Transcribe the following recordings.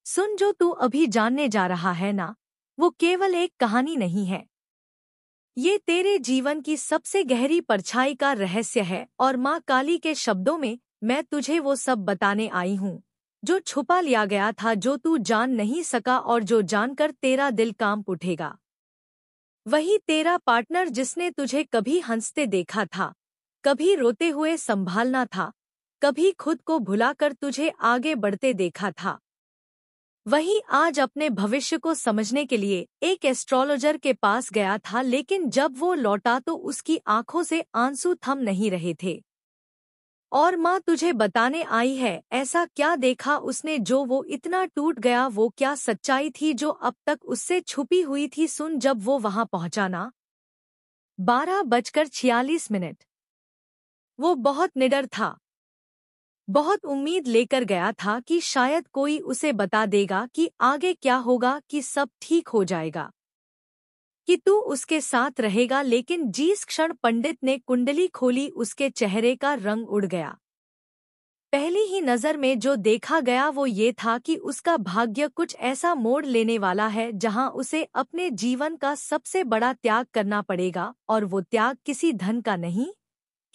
सुन, जो तू अभी जानने जा रहा है ना, वो केवल एक कहानी नहीं है। ये तेरे जीवन की सबसे गहरी परछाई का रहस्य है और माँ काली के शब्दों में मैं तुझे वो सब बताने आई हूँ जो छुपा लिया गया था, जो तू जान नहीं सका और जो जानकर तेरा दिल कांप उठेगा। वही तेरा पार्टनर जिसने तुझे कभी हंसते देखा था, कभी रोते हुए संभालना था, कभी खुद को भुलाकर तुझे आगे बढ़ते देखा था। वही आज अपने भविष्य को समझने के लिए एक एस्ट्रोलॉजर के पास गया था, लेकिन जब वो लौटा तो उसकी आंखों से आंसू थम नहीं रहे थे। और माँ तुझे बताने आई है, ऐसा क्या देखा उसने जो वो इतना टूट गया? वो क्या सच्चाई थी जो अब तक उससे छुपी हुई थी? सुन, जब वो वहां पहुंचा ना, 12:46, वो बहुत निडर था। बहुत उम्मीद लेकर गया था कि शायद कोई उसे बता देगा कि आगे क्या होगा, कि सब ठीक हो जाएगा, कि तू उसके साथ रहेगा। लेकिन जिस क्षण पंडित ने कुंडली खोली, उसके चेहरे का रंग उड़ गया। पहली ही नजर में जो देखा गया वो ये था कि उसका भाग्य कुछ ऐसा मोड़ लेने वाला है जहां उसे अपने जीवन का सबसे बड़ा त्याग करना पड़ेगा, और वो त्याग किसी धन का नहीं,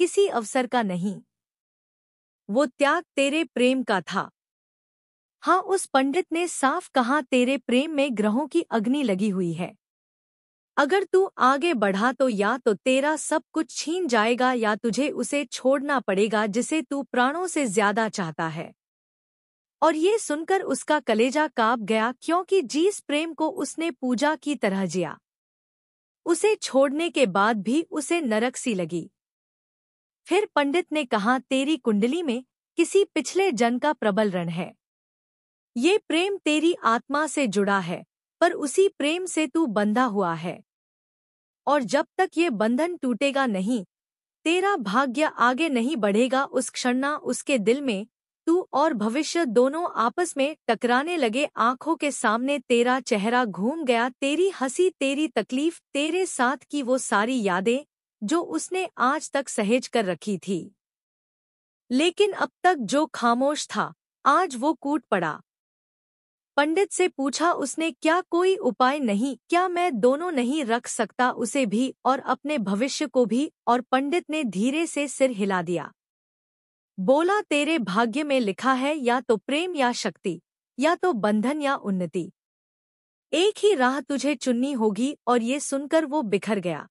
किसी अवसर का नहीं, वो त्याग तेरे प्रेम का था। हाँ, उस पंडित ने साफ कहा, तेरे प्रेम में ग्रहों की अग्नि लगी हुई है। अगर तू आगे बढ़ा तो या तो तेरा सब कुछ छीन जाएगा या तुझे उसे छोड़ना पड़ेगा जिसे तू प्राणों से ज्यादा चाहता है। और ये सुनकर उसका कलेजा कांप गया, क्योंकि जिस प्रेम को उसने पूजा की तरह जिया, उसे छोड़ने के बाद भी उसे नरक सी लगी। फिर पंडित ने कहा, तेरी कुंडली में किसी पिछले जन्म का प्रबल ऋण है। ये प्रेम तेरी आत्मा से जुड़ा है, पर उसी प्रेम से तू बंधा हुआ है। और जब तक ये बंधन टूटेगा नहीं, तेरा भाग्य आगे नहीं बढ़ेगा। उस क्षण ना उसके दिल में तू और भविष्य दोनों आपस में टकराने लगे। आंखों के सामने तेरा चेहरा घूम गया, तेरी हंसी, तेरी तकलीफ, तेरे साथ की वो सारी यादें जो उसने आज तक सहेज कर रखी थी। लेकिन अब तक जो खामोश था, आज वो कूट पड़ा। पंडित से पूछा उसने, क्या कोई उपाय नहीं? क्या मैं दोनों नहीं रख सकता, उसे भी और अपने भविष्य को भी? और पंडित ने धीरे से सिर हिला दिया। बोला, तेरे भाग्य में लिखा है या तो प्रेम या शक्ति, या तो बंधन या उन्नति। एक ही राह तुझे चुननी होगी। और ये सुनकर वो बिखर गया।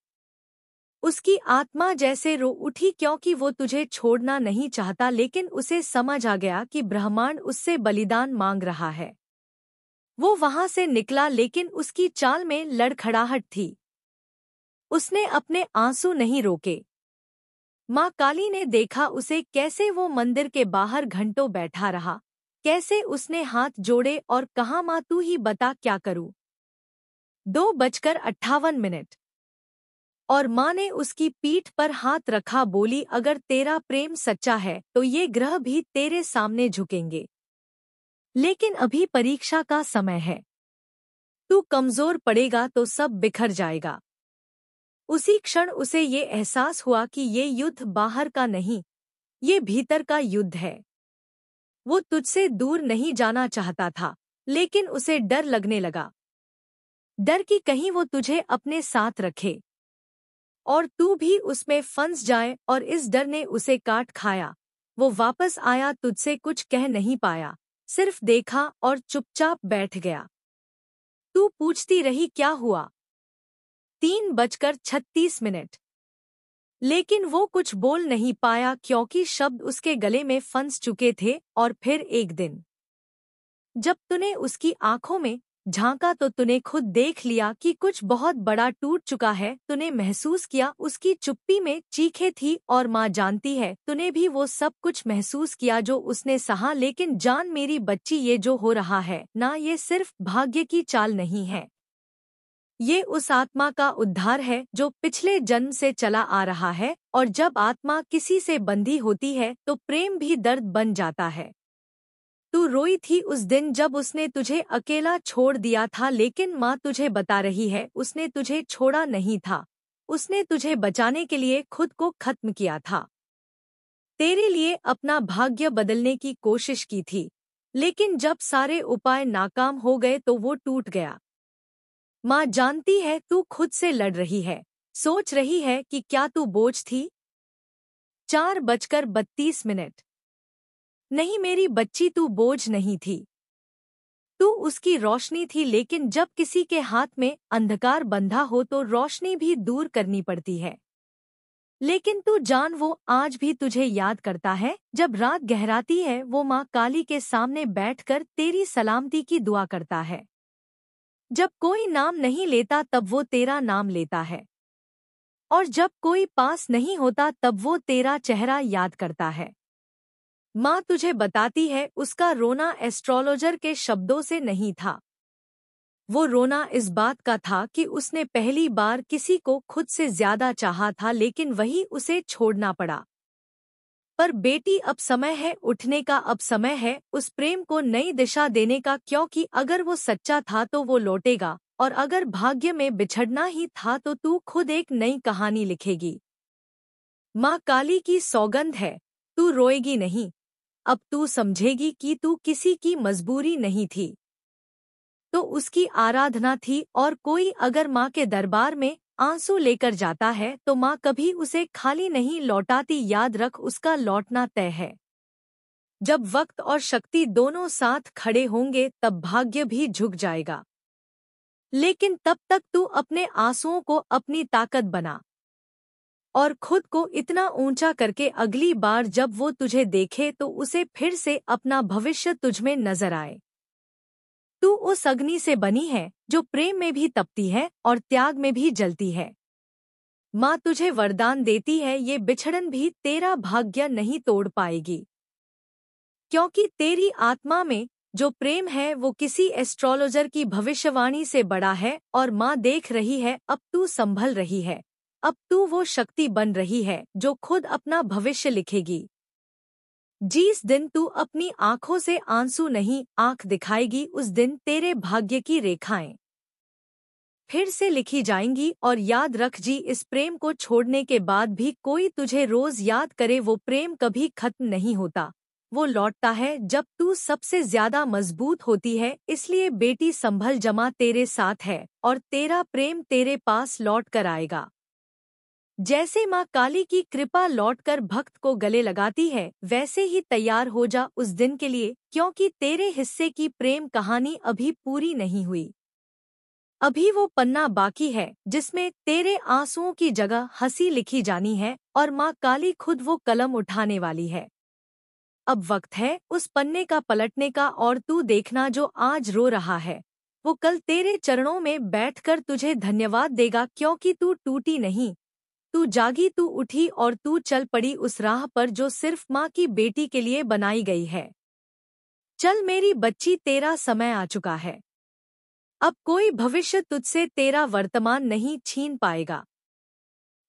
उसकी आत्मा जैसे रो उठी, क्योंकि वो तुझे छोड़ना नहीं चाहता, लेकिन उसे समझ आ गया कि ब्रह्मांड उससे बलिदान मांग रहा है। वो वहां से निकला, लेकिन उसकी चाल में लड़खड़ाहट थी। उसने अपने आंसू नहीं रोके। माँ काली ने देखा उसे, कैसे वो मंदिर के बाहर घंटों बैठा रहा, कैसे उसने हाथ जोड़े और कहा, माँ तू ही बता क्या करूं। 2:58, और माँ ने उसकी पीठ पर हाथ रखा, बोली, अगर तेरा प्रेम सच्चा है तो ये ग्रह भी तेरे सामने झुकेंगे। लेकिन अभी परीक्षा का समय है। तू कमजोर पड़ेगा तो सब बिखर जाएगा। उसी क्षण उसे ये एहसास हुआ कि ये युद्ध बाहर का नहीं, ये भीतर का युद्ध है। वो तुझसे दूर नहीं जाना चाहता था, लेकिन उसे डर लगने लगा। डर कि कहीं वो तुझे अपने साथ रखे और तू भी उसमें फंस जाए, और इस डर ने उसे काट खाया। वो वापस आया, तुझसे कुछ कह नहीं पाया, सिर्फ देखा और चुपचाप बैठ गया। तू पूछती रही, क्या हुआ? 3:36, लेकिन वो कुछ बोल नहीं पाया, क्योंकि शब्द उसके गले में फंस चुके थे। और फिर एक दिन जब तूने उसकी आंखों में झांका तो तूने खुद देख लिया कि कुछ बहुत बड़ा टूट चुका है। तूने महसूस किया उसकी चुप्पी में चीखें थी, और माँ जानती है तूने भी वो सब कुछ महसूस किया जो उसने सहा। लेकिन जान मेरी बच्ची, ये जो हो रहा है ना, ये सिर्फ भाग्य की चाल नहीं है। ये उस आत्मा का उद्धार है जो पिछले जन्म से चला आ रहा है। और जब आत्मा किसी से बंधी होती है तो प्रेम भी दर्द बन जाता है। तू रोई थी उस दिन जब उसने तुझे अकेला छोड़ दिया था, लेकिन माँ तुझे बता रही है, उसने तुझे छोड़ा नहीं था। उसने तुझे बचाने के लिए खुद को खत्म किया था। तेरे लिए अपना भाग्य बदलने की कोशिश की थी। लेकिन जब सारे उपाय नाकाम हो गए तो वो टूट गया। माँ जानती है तू खुद से लड़ रही है, सोच रही है कि क्या तू बोझ थी। 4:32। नहीं मेरी बच्ची, तू बोझ नहीं थी। तू उसकी रोशनी थी, लेकिन जब किसी के हाथ में अंधकार बंधा हो तो रोशनी भी दूर करनी पड़ती है। लेकिन तू जान, वो आज भी तुझे याद करता है। जब रात गहराती है वो माँ काली के सामने बैठकर तेरी सलामती की दुआ करता है। जब कोई नाम नहीं लेता तब वो तेरा नाम लेता है, और जब कोई पास नहीं होता तब वो तेरा चेहरा याद करता है। माँ तुझे बताती है उसका रोना एस्ट्रोलॉजर के शब्दों से नहीं था। वो रोना इस बात का था कि उसने पहली बार किसी को खुद से ज्यादा चाहा था, लेकिन वही उसे छोड़ना पड़ा। पर बेटी, अब समय है उठने का, अब समय है उस प्रेम को नई दिशा देने का, क्योंकि अगर वो सच्चा था तो वो लौटेगा, और अगर भाग्य में बिछड़ना ही था तो तू खुद एक नई कहानी लिखेगी। माँ काली की सौगंध है, तू रोएगी नहीं। अब तू समझेगी कि तू किसी की मजबूरी नहीं थी, तो उसकी आराधना थी। और कोई अगर माँ के दरबार में आंसू लेकर जाता है तो माँ कभी उसे खाली नहीं लौटाती। याद रख, उसका लौटना तय है। जब वक्त और शक्ति दोनों साथ खड़े होंगे तब भाग्य भी झुक जाएगा। लेकिन तब तक तू अपने आंसुओं को अपनी ताकत बना, और खुद को इतना ऊंचा करके अगली बार जब वो तुझे देखे तो उसे फिर से अपना भविष्य तुझमें नजर आए। तू उस अग्नि से बनी है जो प्रेम में भी तपती है और त्याग में भी जलती है। माँ तुझे वरदान देती है, ये बिछड़न भी तेरा भाग्य नहीं तोड़ पाएगी, क्योंकि तेरी आत्मा में जो प्रेम है वो किसी एस्ट्रोलॉजर की भविष्यवाणी से बड़ा है। और माँ देख रही है, अब तू संभल रही है, अब तू वो शक्ति बन रही है जो खुद अपना भविष्य लिखेगी। जिस दिन तू अपनी आंखों से आंसू नहीं आंख दिखाएगी, उस दिन तेरे भाग्य की रेखाएं फिर से लिखी जाएंगी। और याद रख जी, इस प्रेम को छोड़ने के बाद भी कोई तुझे रोज याद करे, वो प्रेम कभी खत्म नहीं होता। वो लौटता है जब तू सबसे ज्यादा मजबूत होती है। इसलिए बेटी संभल, जमा तेरे साथ है और तेरा प्रेम तेरे पास लौट कर आएगा। जैसे माँ काली की कृपा लौटकर भक्त को गले लगाती है, वैसे ही तैयार हो जा उस दिन के लिए, क्योंकि तेरे हिस्से की प्रेम कहानी अभी पूरी नहीं हुई। अभी वो पन्ना बाकी है जिसमें तेरे आंसुओं की जगह हंसी लिखी जानी है, और माँ काली खुद वो कलम उठाने वाली है। अब वक्त है उस पन्ने का पलटने का, और तू देखना, जो आज रो रहा है वो कल तेरे चरणों में बैठकर तुझे धन्यवाद देगा, क्योंकि तू टूटी नहीं, तू जागी, तू उठी और तू चल पड़ी उस राह पर जो सिर्फ माँ की बेटी के लिए बनाई गई है। चल मेरी बच्ची, तेरा समय आ चुका है। अब कोई भविष्य तुझसे तेरा वर्तमान नहीं छीन पाएगा।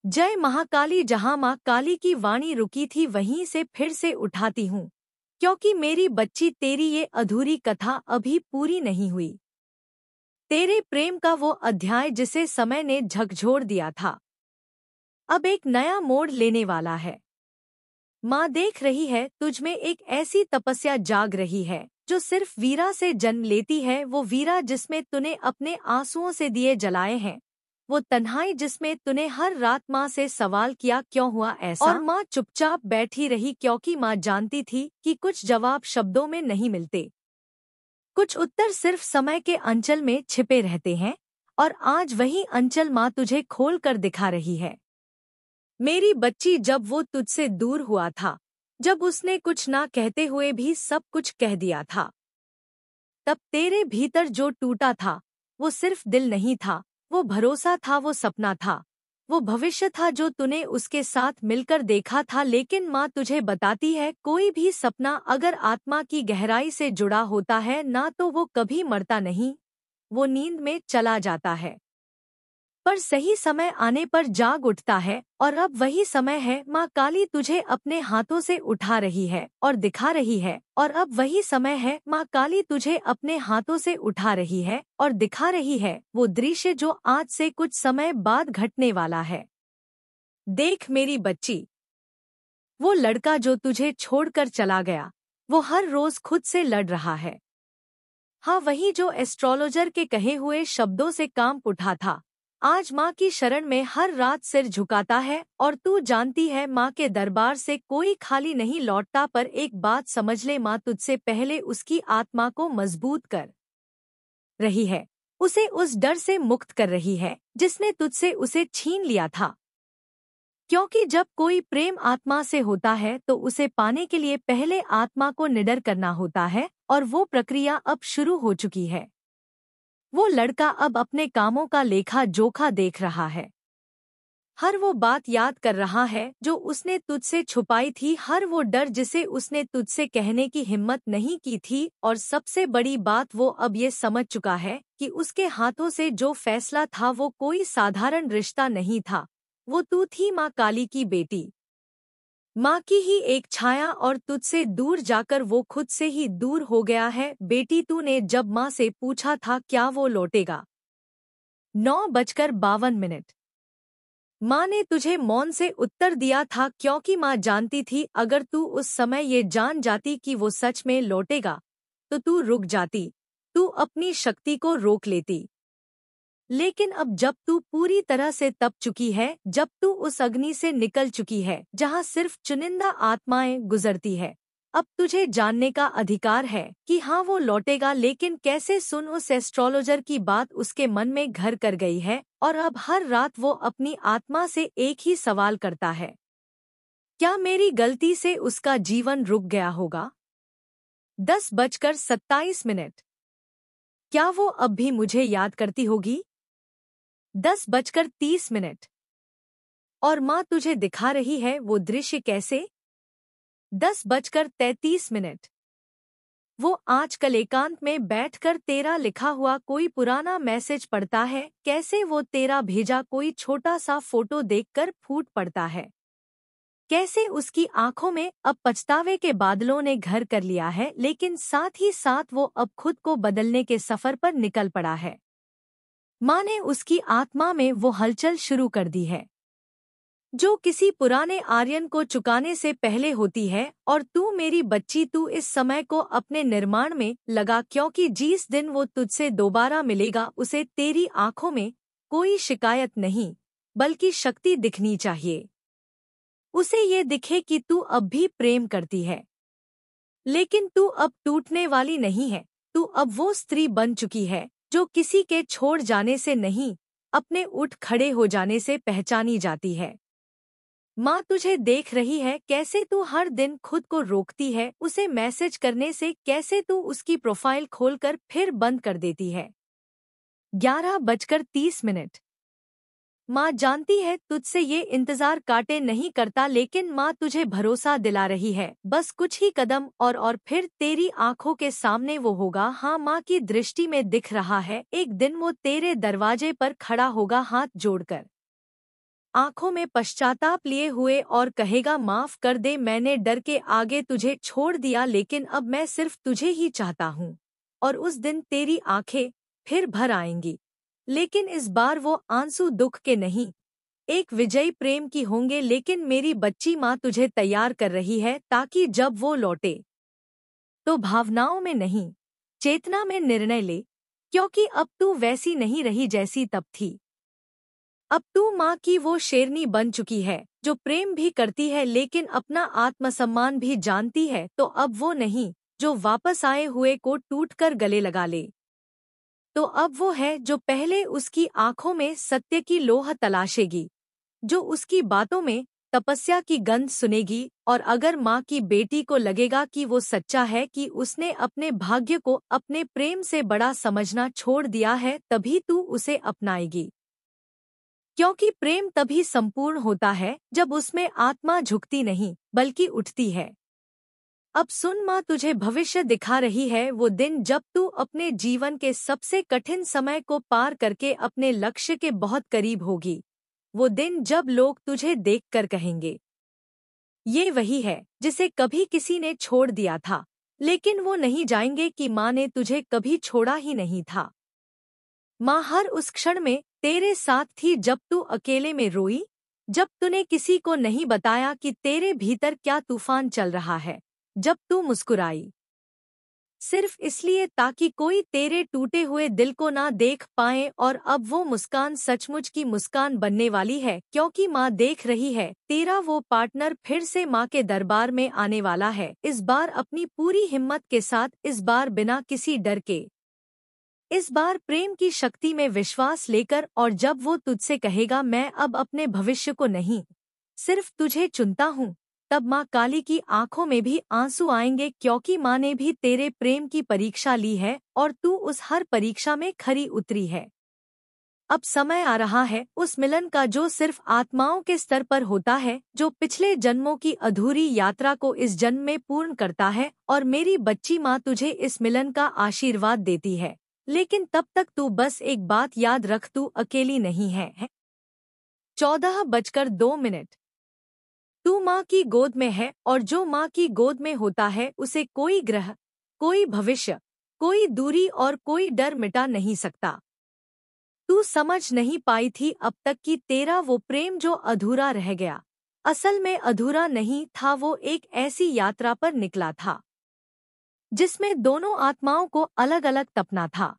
जय महाकाली। जहाँ माँ काली की वाणी रुकी थी वहीं से फिर से उठाती हूँ, क्योंकि मेरी बच्ची तेरी ये अधूरी कथा अभी पूरी नहीं हुई। तेरे प्रेम का वो अध्याय जिसे समय ने झकझोर दिया था, अब एक नया मोड़ लेने वाला है। माँ देख रही है, तुझमें एक ऐसी तपस्या जाग रही है जो सिर्फ वीरा से जन्म लेती है। वो वीरा जिसमें तूने अपने आंसुओं से दिए जलाए हैं, वो तन्हाई जिसमें तूने हर रात माँ से सवाल किया, क्यों हुआ ऐसा। और माँ चुपचाप बैठी रही, क्योंकि माँ जानती थी कि कुछ जवाब शब्दों में नहीं मिलते, कुछ उत्तर सिर्फ समय के अंचल में छिपे रहते हैं। और आज वही अंचल माँ तुझे खोल कर दिखा रही है। मेरी बच्ची, जब वो तुझसे दूर हुआ था, जब उसने कुछ ना कहते हुए भी सब कुछ कह दिया था, तब तेरे भीतर जो टूटा था वो सिर्फ दिल नहीं था, वो भरोसा था, वो सपना था, वो भविष्य था जो तूने उसके साथ मिलकर देखा था। लेकिन माँ तुझे बताती है, कोई भी सपना अगर आत्मा की गहराई से जुड़ा होता है ना, तो वो कभी मरता नहीं, वो नींद में चला जाता है, पर सही समय आने पर जाग उठता है। और अब वही समय है, माँ काली तुझे अपने हाथों से उठा रही है और दिखा रही है। और अब वही समय है, माँ काली तुझे अपने हाथों से उठा रही है और दिखा रही है, वो दृश्य जो आज से कुछ समय बाद घटने वाला है। देख मेरी बच्ची, वो लड़का जो तुझे छोड़कर चला गया, वो हर रोज खुद से लड़ रहा है। हाँ, वही जो एस्ट्रोलॉजर के कहे हुए शब्दों से काम उठा था, आज माँ की शरण में हर रात सिर झुकाता है। और तू जानती है, माँ के दरबार से कोई खाली नहीं लौटता। पर एक बात समझ ले, माँ तुझसे पहले उसकी आत्मा को मजबूत कर रही है, उसे उस डर से मुक्त कर रही है जिसने तुझसे उसे छीन लिया था। क्योंकि जब कोई प्रेम आत्मा से होता है तो उसे पाने के लिए पहले आत्मा को निडर करना होता है, और वो प्रक्रिया अब शुरू हो चुकी है। वो लड़का अब अपने कामों का लेखा जोखा देख रहा है। हर वो बात याद कर रहा है जो उसने तुझसे छुपाई थी, हर वो डर जिसे उसने तुझसे कहने की हिम्मत नहीं की थी। और सबसे बड़ी बात, वो अब ये समझ चुका है कि उसके हाथों से जो फैसला था वो कोई साधारण रिश्ता नहीं था। वो तू थी, माँ काली की बेटी, माँ की ही एक छाया, और तुझसे दूर जाकर वो खुद से ही दूर हो गया है। बेटी, तूने जब माँ से पूछा था क्या वो लौटेगा, 9:52, माँ ने तुझे मौन से उत्तर दिया था, क्योंकि माँ जानती थी अगर तू उस समय ये जान जाती कि वो सच में लौटेगा तो तू रुक जाती, तू अपनी शक्ति को रोक लेती। लेकिन अब जब तू पूरी तरह से तप चुकी है, जब तू उस अग्नि से निकल चुकी है जहाँ सिर्फ चुनिंदा आत्माएं गुजरती है, अब तुझे जानने का अधिकार है कि हाँ वो लौटेगा। लेकिन कैसे? सुन, उस एस्ट्रोलॉजर की बात उसके मन में घर कर गई है, और अब हर रात वो अपनी आत्मा से एक ही सवाल करता है, क्या मेरी गलती से उसका जीवन रुक गया होगा? 10:27, क्या वो अब भी मुझे याद करती होगी? 10:30, और माँ तुझे दिखा रही है वो दृश्य कैसे? 10:33, वो आजकल एकांत में बैठकर तेरा लिखा हुआ कोई पुराना मैसेज पढ़ता है, कैसे वो तेरा भेजा कोई छोटा सा फोटो देखकर फूट पड़ता है, कैसे उसकी आंखों में अब पछतावे के बादलों ने घर कर लिया है, लेकिन साथ ही साथ वो अब खुद को बदलने के सफर पर निकल पड़ा है। माँ ने उसकी आत्मा में वो हलचल शुरू कर दी है जो किसी पुराने आर्यन को चुकाने से पहले होती है। और तू मेरी बच्ची, तू इस समय को अपने निर्माण में लगा, क्योंकि जिस दिन वो तुझसे दोबारा मिलेगा उसे तेरी आंखों में कोई शिकायत नहीं बल्कि शक्ति दिखनी चाहिए। उसे ये दिखे कि तू अब भी प्रेम करती है, लेकिन तू अब टूटने वाली नहीं है। तू अब वो स्त्री बन चुकी है जो किसी के छोड़ जाने से नहीं, अपने उठ खड़े हो जाने से पहचानी जाती है। माँ तुझे देख रही है, कैसे तू हर दिन खुद को रोकती है उसे मैसेज करने से, कैसे तू उसकी प्रोफाइल खोलकर फिर बंद कर देती है। 11:30, माँ जानती है तुझसे ये इंतजार काटे नहीं करता, लेकिन माँ तुझे भरोसा दिला रही है, बस कुछ ही कदम और फिर तेरी आंखों के सामने वो होगा। हाँ, माँ की दृष्टि में दिख रहा है, एक दिन वो तेरे दरवाजे पर खड़ा होगा हाथ जोड़कर, आंखों में पश्चाताप लिए हुए, और कहेगा, माफ कर दे, मैंने डर के आगे तुझे छोड़ दिया, लेकिन अब मैं सिर्फ तुझे ही चाहता हूँ। और उस दिन तेरी आंखें फिर भर आएंगी, लेकिन इस बार वो आंसू दुख के नहीं, एक विजयी प्रेम की होंगे। लेकिन मेरी बच्ची, माँ तुझे तैयार कर रही है ताकि जब वो लौटे तो भावनाओं में नहीं, चेतना में निर्णय ले, क्योंकि अब तू वैसी नहीं रही जैसी तब थी। अब तू माँ की वो शेरनी बन चुकी है जो प्रेम भी करती है लेकिन अपना आत्मसम्मान भी जानती है। तो अब वो नहीं जो वापस आए हुए को टूटकर गले लगा ले, तो अब वो है जो पहले उसकी आंखों में सत्य की लोह तलाशेगी, जो उसकी बातों में तपस्या की गंध सुनेगी। और अगर माँ की बेटी को लगेगा कि वो सच्चा है, कि उसने अपने भाग्य को अपने प्रेम से बड़ा समझना छोड़ दिया है, तभी तू उसे अपनाएगी। क्योंकि प्रेम तभी संपूर्ण होता है जब उसमें आत्मा झुकती नहीं बल्कि उठती है। अब सुन, माँ तुझे भविष्य दिखा रही है, वो दिन जब तू अपने जीवन के सबसे कठिन समय को पार करके अपने लक्ष्य के बहुत करीब होगी। वो दिन जब लोग तुझे देखकर कहेंगे, ये वही है जिसे कभी किसी ने छोड़ दिया था, लेकिन वो नहीं जाएंगे कि माँ ने तुझे कभी छोड़ा ही नहीं था। माँ हर उस क्षण में तेरे साथ थी जब तू अकेले में रोई, जब तूने किसी को नहीं बताया कि तेरे भीतर क्या तूफान चल रहा है, जब तू मुस्कुराई, सिर्फ इसलिए ताकि कोई तेरे टूटे हुए दिल को ना देख पाए। और अब वो मुस्कान सचमुच की मुस्कान बनने वाली है, क्योंकि माँ देख रही है, तेरा वो पार्टनर फिर से माँ के दरबार में आने वाला है, इस बार अपनी पूरी हिम्मत के साथ, इस बार बिना किसी डर के, इस बार प्रेम की शक्ति में विश्वास लेकर। और जब वो तुझसे कहेगा, मैं अब अपने भविष्य को नहीं, सिर्फ तुझे चुनता हूँ, तब माँ काली की आंखों में भी आंसू आएंगे, क्योंकि माँ ने भी तेरे प्रेम की परीक्षा ली है और तू उस हर परीक्षा में खरी उतरी है। अब समय आ रहा है उस मिलन का जो सिर्फ आत्माओं के स्तर पर होता है, जो पिछले जन्मों की अधूरी यात्रा को इस जन्म में पूर्ण करता है। और मेरी बच्ची माँ तुझे इस मिलन का आशीर्वाद देती है, लेकिन तब तक तू बस एक बात याद रख, तू अकेली नहीं है। 14:02। तू माँ की गोद में है, और जो माँ की गोद में होता है उसे कोई ग्रह, कोई भविष्य, कोई दूरी और कोई डर मिटा नहीं सकता। तू समझ नहीं पाई थी अब तक कि तेरा वो प्रेम जो अधूरा रह गया, असल में अधूरा नहीं था, वो एक ऐसी यात्रा पर निकला था जिसमें दोनों आत्माओं को अलग अलग तपना था।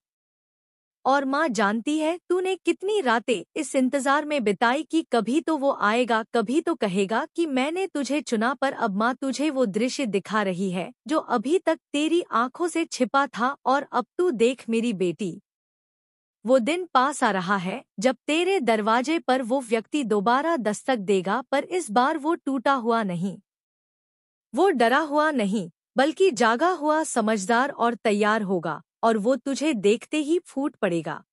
और माँ जानती है तूने कितनी रातें इस इंतजार में बिताई कि कभी तो वो आएगा, कभी तो कहेगा कि मैंने तुझे चुना। पर अब माँ तुझे वो दृश्य दिखा रही है जो अभी तक तेरी आंखों से छिपा था। और अब तू देख मेरी बेटी, वो दिन पास आ रहा है जब तेरे दरवाजे पर वो व्यक्ति दोबारा दस्तक देगा, पर इस बार वो टूटा हुआ नहीं, वो डरा हुआ नहीं, बल्कि जागा हुआ, समझदार और तैयार होगा। और वो तुझे देखते ही फूट पड़ेगा।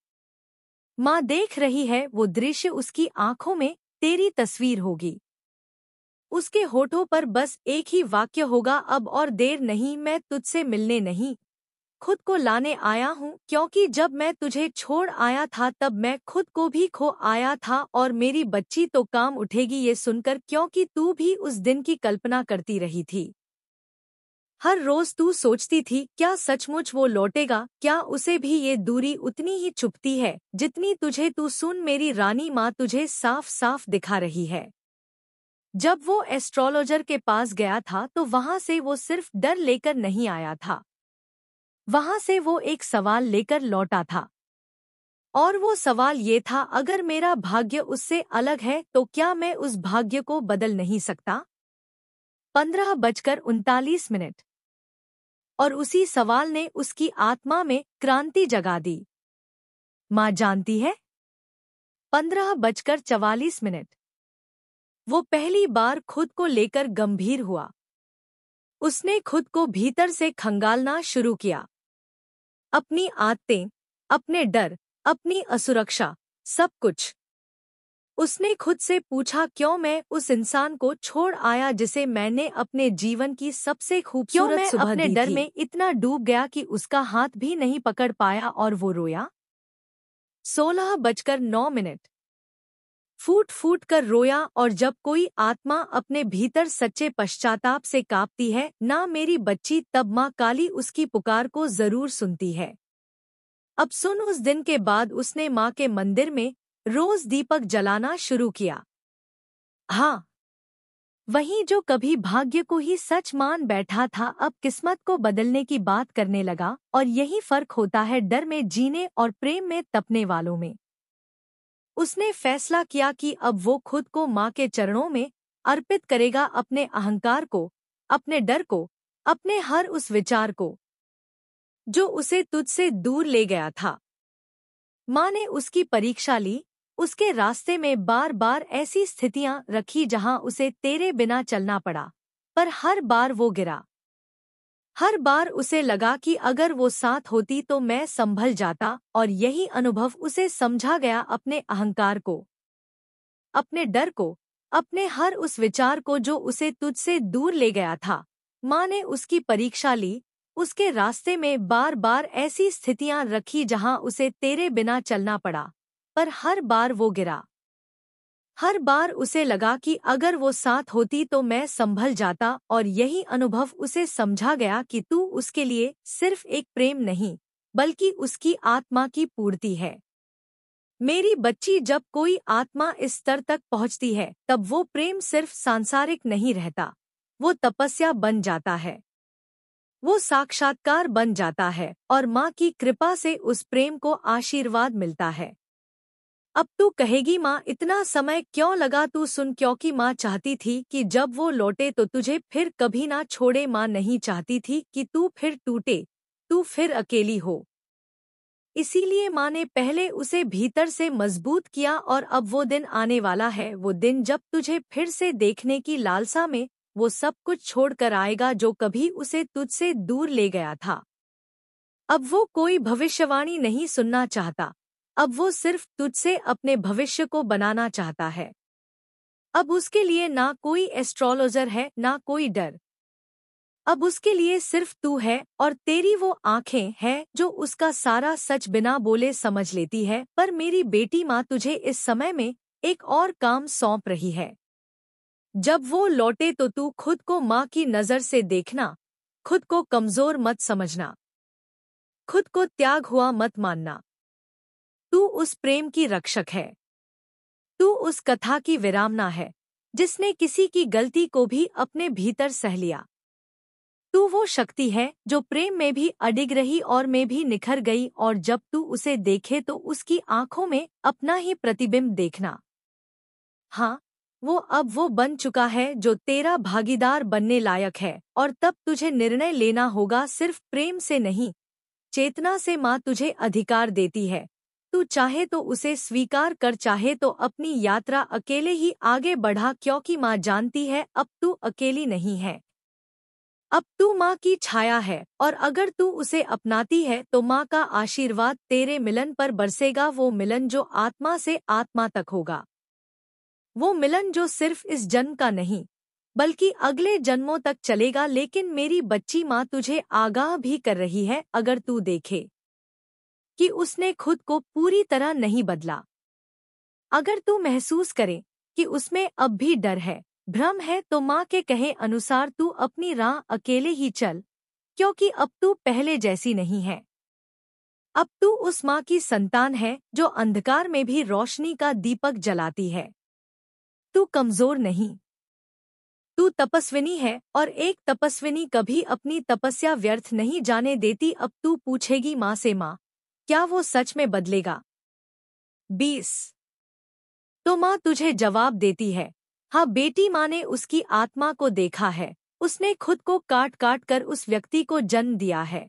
माँ देख रही है वो दृश्य, उसकी आंखों में तेरी तस्वीर होगी, उसके होठों पर बस एक ही वाक्य होगा, अब और देर नहीं, मैं तुझसे मिलने नहीं, खुद को लाने आया हूँ। क्योंकि जब मैं तुझे छोड़ आया था तब मैं खुद को भी खो आया था। और मेरी बच्ची तो काम उठेगी ये सुनकर, क्योंकि तू भी उस दिन की कल्पना करती रही थी। हर रोज तू सोचती थी, क्या सचमुच वो लौटेगा, क्या उसे भी ये दूरी उतनी ही चुभती है जितनी तुझे। तू सुन मेरी रानी, माँ तुझे साफ साफ दिखा रही है। जब वो एस्ट्रोलॉजर के पास गया था तो वहां से वो सिर्फ डर लेकर नहीं आया था, वहां से वो एक सवाल लेकर लौटा था। और वो सवाल ये था, अगर मेरा भाग्य उससे अलग है तो क्या मैं उस भाग्य को बदल नहीं सकता। 15:39। और उसी सवाल ने उसकी आत्मा में क्रांति जगा दी। माँ जानती है। 15:44। वो पहली बार खुद को लेकर गंभीर हुआ, उसने खुद को भीतर से खंगालना शुरू किया, अपनी आदतें, अपने डर, अपनी असुरक्षा, सब कुछ। उसने खुद से पूछा, क्यों मैं उस इंसान को छोड़ आया जिसे मैंने अपने जीवन की सबसे खूबसूरत सुबह दी थी। डर में इतना डूब गया कि उसका हाथ भी नहीं पकड़ पाया और वो रोया। 16:09। फूट फूट कर रोया। और जब कोई आत्मा अपने भीतर सच्चे पश्चाताप से कांपती है ना मेरी बच्ची, तब माँ काली उसकी पुकार को जरूर सुनती है। अब सुन, उस दिन के बाद उसने माँ के मंदिर में रोज दीपक जलाना शुरू किया। हाँ, वहीं जो कभी भाग्य को ही सच मान बैठा था अब किस्मत को बदलने की बात करने लगा। और यही फर्क होता है डर में जीने और प्रेम में तपने वालों में। उसने फैसला किया कि अब वो खुद को माँ के चरणों में अर्पित करेगा, अपने अहंकार को, अपने डर को, अपने हर उस विचार को जो उसे तुझसे दूर ले गया था। माँ ने उसकी परीक्षा ली, उसके रास्ते में बार बार ऐसी स्थितियां रखी जहां उसे तेरे बिना चलना पड़ा, पर हर बार वो गिरा। हर बार उसे लगा कि अगर वो साथ होती तो मैं संभल जाता। और यही अनुभव उसे समझा गया, अपने अहंकार को, अपने डर को, अपने हर उस विचार को जो उसे तुझसे दूर ले गया था। माँ ने उसकी परीक्षा ली, उसके रास्ते में बार बार ऐसी स्थितियां रखी जहां उसे तेरे बिना चलना पड़ा, पर हर बार वो गिरा। हर बार उसे लगा कि अगर वो साथ होती तो मैं संभल जाता। और यही अनुभव उसे समझा गया कि तू उसके लिए सिर्फ एक प्रेम नहीं, बल्कि उसकी आत्मा की पूर्ति है। मेरी बच्ची, जब कोई आत्मा इस स्तर तक पहुंचती है तब वो प्रेम सिर्फ सांसारिक नहीं रहता, वो तपस्या बन जाता है। वो साक्षात्कार बन जाता है और माँ की कृपा से उस प्रेम को आशीर्वाद मिलता है। अब तू कहेगी माँ इतना समय क्यों लगा, तू सुन, क्योंकि माँ चाहती थी कि जब वो लौटे तो तुझे फिर कभी ना छोड़े। माँ नहीं चाहती थी कि तू फिर टूटे, तू फिर अकेली हो। इसीलिए माँ ने पहले उसे भीतर से मजबूत किया और अब वो दिन आने वाला है, वो दिन जब तुझे फिर से देखने की लालसा में वो सब कुछ छोड़कर आएगा जो कभी उसे तुझसे दूर ले गया था। अब वो कोई भविष्यवाणी नहीं सुनना चाहता, अब वो सिर्फ तुझसे अपने भविष्य को बनाना चाहता है। अब उसके लिए ना कोई एस्ट्रोलॉजर है, ना कोई डर। अब उसके लिए सिर्फ तू है और तेरी वो आंखें हैं जो उसका सारा सच बिना बोले समझ लेती है। पर मेरी बेटी माँ तुझे इस समय में एक और काम सौंप रही है। जब वो लौटे तो तू खुद को माँ की नज़र से देखना, खुद को कमजोर मत समझना, खुद को त्याग हुआ मत मानना। तू उस प्रेम की रक्षक है, तू उस कथा की विरामना है जिसने किसी की गलती को भी अपने भीतर सह लिया। तू वो शक्ति है जो प्रेम में भी अडिग रही और में भी निखर गई, और जब तू उसे देखे तो उसकी आंखों में अपना ही प्रतिबिंब देखना। हाँ, वो अब वो बन चुका है जो तेरा भागीदार बनने लायक है, और तब तुझे निर्णय लेना होगा सिर्फ प्रेम से नहीं, चेतना से। माँ तुझे अधिकार देती है, तू चाहे तो उसे स्वीकार कर, चाहे तो अपनी यात्रा अकेले ही आगे बढ़ा, क्योंकि माँ जानती है अब तू अकेली नहीं है। अब तू माँ की छाया है और अगर तू उसे अपनाती है तो माँ का आशीर्वाद तेरे मिलन पर बरसेगा। वो मिलन जो आत्मा से आत्मा तक होगा, वो मिलन जो सिर्फ इस जन्म का नहीं बल्कि अगले जन्मों तक चलेगा। लेकिन मेरी बच्ची माँ तुझे आगाह भी कर रही है, अगर तू देखे कि उसने खुद को पूरी तरह नहीं बदला, अगर तू महसूस करे कि उसमें अब भी डर है, भ्रम है, तो माँ के कहे अनुसार तू अपनी राह अकेले ही चल, क्योंकि अब तू पहले जैसी नहीं है। अब तू उस माँ की संतान है जो अंधकार में भी रोशनी का दीपक जलाती है। तू कमजोर नहीं, तू तपस्विनी है, और एक तपस्विनी कभी अपनी तपस्या व्यर्थ नहीं जाने देती। अब तू पूछेगी माँ से, माँ क्या वो सच में बदलेगा? 20। तो माँ तुझे जवाब देती है, हाँ बेटी। माँ ने उसकी आत्मा को देखा है, उसने खुद को काट काट कर उस व्यक्ति को जन्म दिया है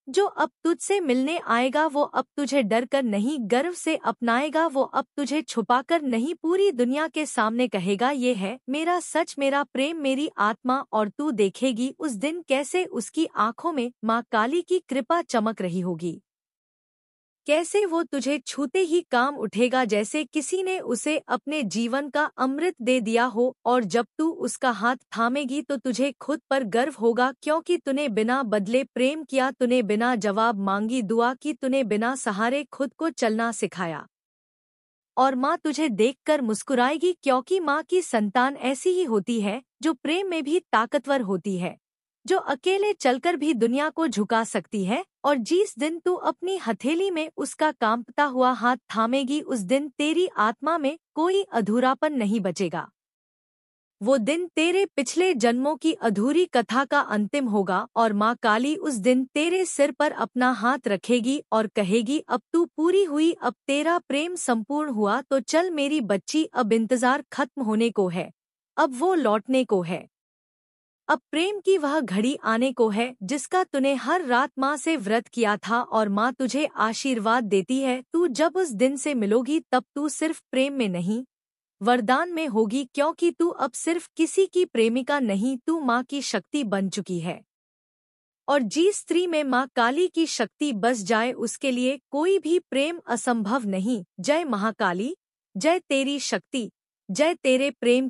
जो अब तुझसे मिलने आएगा। वो अब तुझे डर कर नहीं, गर्व से अपनाएगा। वो अब तुझे छुपाकर नहीं, पूरी दुनिया के सामने कहेगा, ये है मेरा सच, मेरा प्रेम, मेरी आत्मा। और तू देखेगी उस दिन कैसे उसकी आंखों में माँ काली की कृपा चमक रही होगी, कैसे वो तुझे छूते ही काम उठेगा जैसे किसी ने उसे अपने जीवन का अमृत दे दिया हो। और जब तू उसका हाथ थामेगी तो तुझे खुद पर गर्व होगा, क्योंकि तूने बिना बदले प्रेम किया, तूने बिना जवाब मांगी दुआ की, तूने बिना सहारे खुद को चलना सिखाया। और माँ तुझे देखकर मुस्कुराएगी, क्योंकि माँ की संतान ऐसी ही होती है जो प्रेम में भी ताकतवर होती है, जो अकेले चलकर भी दुनिया को झुका सकती है। और जिस दिन तू अपनी हथेली में उसका कांपता हुआ हाथ थामेगी, उस दिन तेरी आत्मा में कोई अधूरापन नहीं बचेगा। वो दिन तेरे पिछले जन्मों की अधूरी कथा का अंतिम होगा, और माँ काली उस दिन तेरे सिर पर अपना हाथ रखेगी और कहेगी, अब तू पूरी हुई, अब तेरा प्रेम संपूर्ण हुआ। तो चल मेरी बच्ची, अब इंतजार खत्म होने को है, अब वो लौटने को है। अब प्रेम की वह घड़ी आने को है जिसका तूने हर रात माँ से व्रत किया था, और माँ तुझे आशीर्वाद देती है। तू जब उस दिन से मिलोगी तब तू सिर्फ प्रेम में नहीं, वरदान में होगी, क्योंकि तू अब सिर्फ किसी की प्रेमिका नहीं, तू माँ की शक्ति बन चुकी है। और जिस स्त्री में माँ काली की शक्ति बस जाए उसके लिए कोई भी प्रेम असंभव नहीं। जय महाकाली, जय तेरी शक्ति, जय तेरे प्रेम